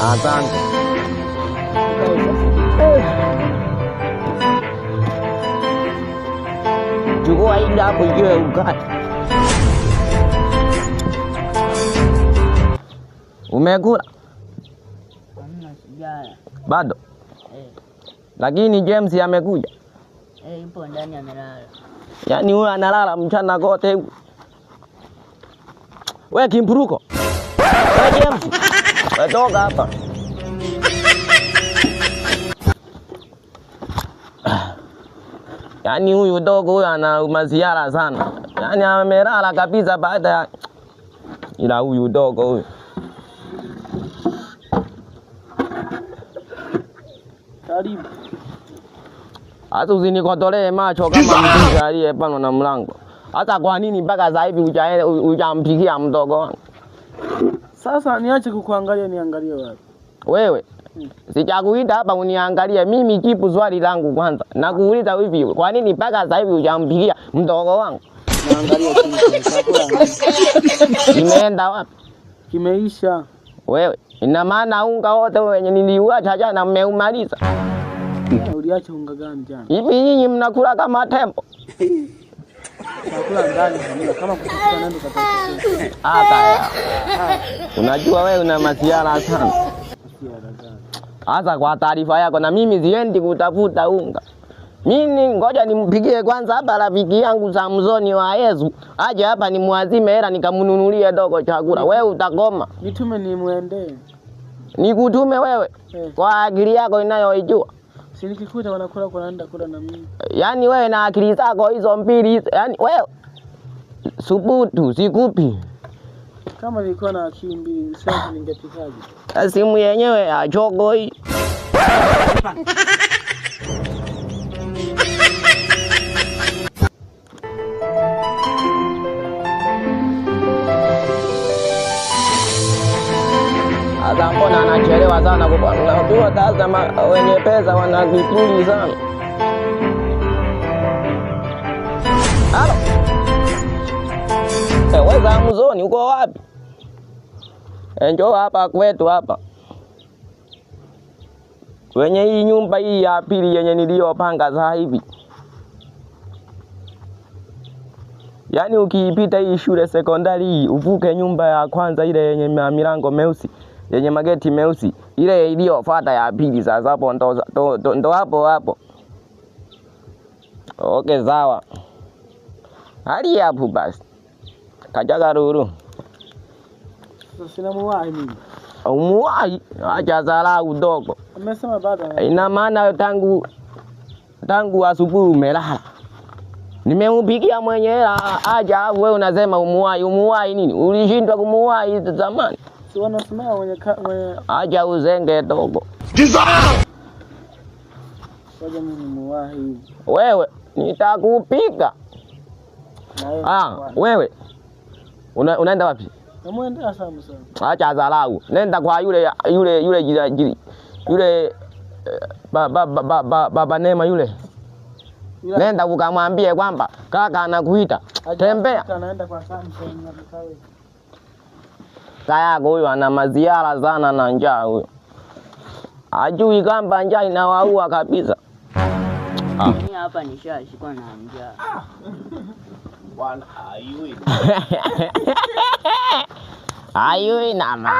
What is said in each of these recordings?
Asante. Chukua hii hapo ikiwe ukate. Umekula? Hamna, sijala. Bado? Lakini James amekuja? Yupo ndani amelala. Yaani huyu analala mchana kote. Wewe Kimpuruko. Wewe James. Wewe toka hapa. Yaani huyu dogo huyu ana maziara sana. Yaani amelala kabisa baada ya ila huyu dogo huyu. Karibu. Hata usinikotolee macho kama mpiga aliyepano na mlango. Hata kwa nini mpaka sasa hivi hujampigia mdogo wangu? Sasa niache kukuangalia niangalie wapi? Wewe. Sijakuita hapa uniangalie mimi, jibu swali langu kwanza. Nakuuliza hivi, kwa nini mpaka sasa hivi hujampigia mdogo wangu? Naangalia chakula. Kimeenda wapi? Kimeisha. Wewe, ina maana unga wote wenye niliuacha jana mmeumaliza? Uliacha unga gani jana? Hivi nyinyi mnakula kama tembo? Chakula ndani kama kutoka nando katafuta. Hata. Unajua wewe una masiara sana. Hasa kwa taarifa yako, na mimi siendi kutafuta unga. Mimi ngoja nimpigie kwanza hapa rafiki yangu Samsoni wa Yesu. Aje hapa nimwazime hela nikamnunulie dogo chakula. Wewe utakoma. Nitume nimuendee. Nikutume wewe? Kwa akili yako inayoijua. Si nikikuta wanakula kwa nanda kula na mimi. Yaani wewe na akili zako hizo mbili, yaani wewe subutu sikupi. Kama nilikuwa na akili mbili, sasa ningepikaje? Simu yenyewe ya chogo hii. Sasa mbona anachelewa sana kupanga? Unajua sasa wenye pesa wana kiburi sana. Halo. Wewe Samsoni uko wapi? Njoo hapa kwetu hapa. Kwenye hii nyumba hii ya pili yenye niliyopanga sasa hivi. Yaani ukiipita hii shule sekondari hii, uvuke nyumba ya kwanza ile yenye milango meusi, yenye mageti meusi, ile iliyofuata ya pili sasa hapo ndo hapo. Okay, sawa. Hali hapo basi. Kajaga ruru. Sina muwai mimi. Umuwai? Acha dharau dogo. Amesema bado. Ina maana tangu asubuhi umelala. Nimempigia mwenye hela aja, wewe unasema umuwai nini? Ulishindwa kumuwai zamani. Si wanasema mwenye aja uzenge dogo. Waje mimi muwai. Wewe nitakupiga. Wewe unaenda wapi? Namuendea Samson. Acha dharau. Nenda kwa yule baba Neema yule. Nenda ukamwambie kwamba kaka anakuita. Tembea. Anaenda kwa Samson na mkawe. Kaya huyo ana maziara sana na njaa huyo. Ajui kwamba njaa inawaua kabisa. Mimi hapa nishashikwa na njaa. Bwana ayui. Ayui nama.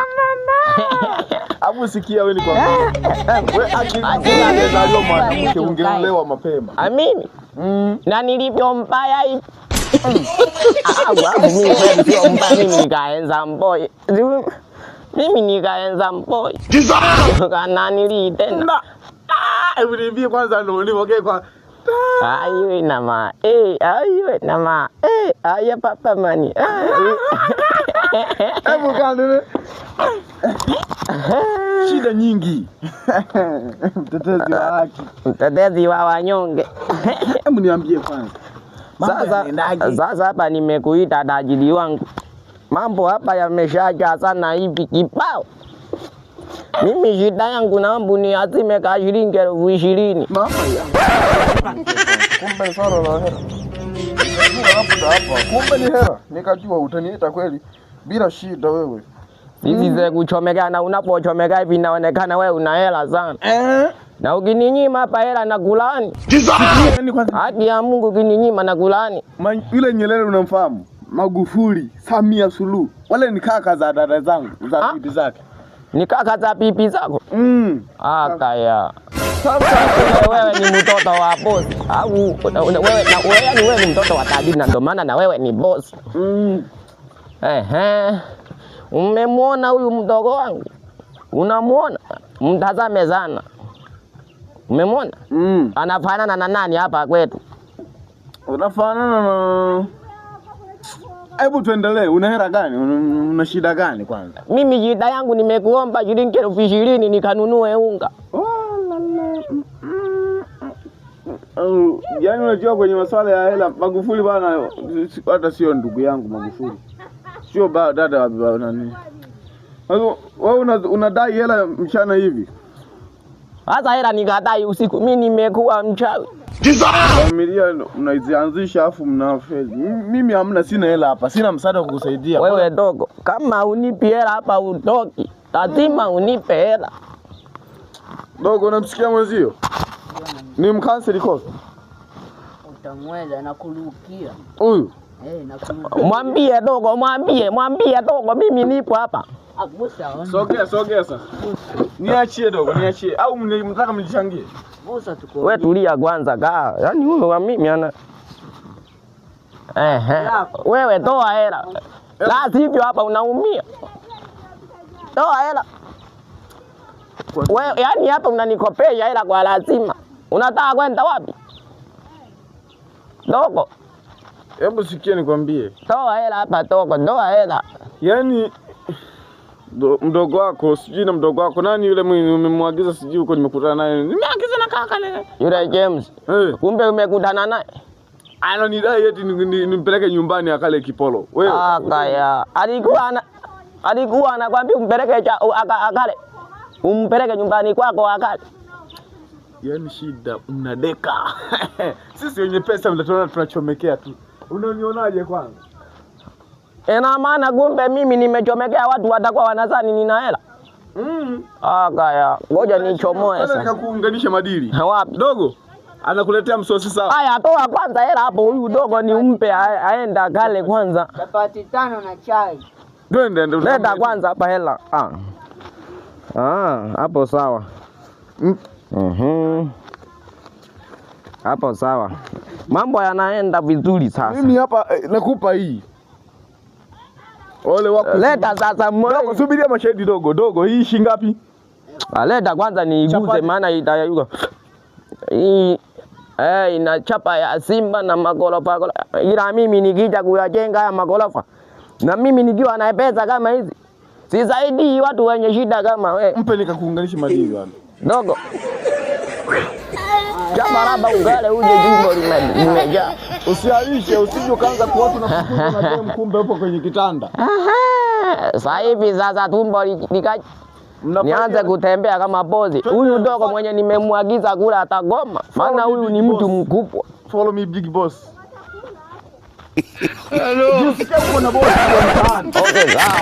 Abu sikia wewe ni kwa wewe akili anazaliwa mwanamke ungeolewa mapema. Mimi? Na nilivyo mbaya hivi. Mimi sio mbaya, mimi nikaenza mboy. Mimi nikaenza mboy. Kana nilitenda. Hebu niambie kwanza ndio ulivyoke kwa ayui nama. Ayui nama. Aya papa mani. Hebu kande. Shida nyingi. Mtetezi wa haki. Mtetezi wa wanyonge. Hebu niambie kwanza. Sasa hapa nimekuita tajiri wangu. Mambo hapa yameshaja sana hivi kibao. Mimi shida yangu naomba niazime ka shilingi 20,000. Mama yangu. Kumbe sara la hela. Nikajua hapa. Kumbe ni hela. Nikajua utaniita kweli bila shida wewe. Sisi ze kuchomeka, na unapochomeka hivi inaonekana wewe una hela sana. Na ukininyima hapa hela na kulani. Haki ya Mungu ukininyima na kulani. Yule Nyerere unamfahamu? Magufuli, Samia Suluhu. Wale ni kaka za dada zangu, za bibi zake. Ni kaka za bibi zako? Kaya. Wewe ni mtoto wa boss au wewe ni mtoto wa tajiri, na ndio maana na wewe ni boss. Umemwona huyu mdogo wangu? Unamuona? Mtazame sana. Umemwona? Anafanana na nani hapa kwetu? Unafanana na... Hebu tuendelee. Una hela gani? Una shida gani kwanza? Mimi shida yangu nimekuomba shilingi 20,000 nikanunue unga. Yaani unajua kwenye masuala ya hela Magufuli bana, hata sio ndugu yangu Magufuli. Sio dada wa nani. Wewe unadai hela mchana hivi. Sasa hela nikadai usiku, mimi nimekuwa mchawi. Familia mnaizianzisha afu mnafeli. Mimi hamna, sina hela hapa. Sina msaada kukusaidia. Wewe dogo, kama unipi hela hapa utoki. Lazima unipe hela. Dogo, unamsikia mwenzio? Ni mkanseli kosa. Utamweza na kurukia. Huyu. Nakurukia. Mwambie dogo mimi nipo hapa. Sogea sasa. Niachie dogo, niachie. Au mnataka mnichangie? Wewe tulia kwanza kaa. Yaani huyo wa mimi ana. Wewe toa hela. La sivyo hapa unaumia. Toa hela. Wewe yaani hapa unanikopesha hela kwa lazima. Unataka kwenda wapi? Dogo. Hebu sikia nikwambie. Toa hela hapa dogo, toa hela. Yaani mdogo wako, sijui na mdogo wako nani yule umemwagiza, sijui uko nimekutana naye. Nimeagiza na kaka leo. Yule James. Kumbe umekutana naye? Ananidai eti nimpeleke nyumbani akale kipolo. Wewe. Kaya. Alikuwa anakuambia umpeleke akale. Umpeleke nyumbani kwako akale. Yaani shida mnadeka. Sisi wenye pesa mnatuona tunachomekea tu. Unanionaje kwanza? Ina maana kumbe mimi nimechomekea watu watakuwa wanadhani nina hela. Kaya, ngoja nichomoe sasa. Nataka kuunganisha madili. Wapi? Dogo, anakuletea msosi sawa. Haya, toa kwanza hela hapo, huyu dogo ni umpe aenda kale kwanza. Chapati 5 na chai. Twende leta kwanza hapa hela. Hapo sawa. Hapo sawa. Mambo yanaenda vizuri sasa. Mimi hapa nakupa hii. Ole wako. Leta sasa mmoja. Dogo, subiria mashahidi dogo. Hii shilingi ngapi? Leta kwanza niiguze maana itayuka. Hii ina chapa ya Simba na magorofa. Ila mimi nikija kuyajenga haya magorofa, na mimi nikiwa na pesa kama hizi, si zaidi watu wenye shida kama wewe. Mpe nikakuunganisha madili bwana. Dogo. Kama raba ungale uje jumbo limejaa. Usialishe, usije ukaanza kuwatu na kukuza na mkumbe hapo kwenye kitanda. Sasa hivi sasa tumbo likaje. Nianze kutembea kama bozi. Huyu dogo mwenye nimemwagiza kula atagoma. Maana huyu ni mtu mkubwa. Follow me big boss. Hello. Usikie uko na boss kwa mtaani. Okay, sawa.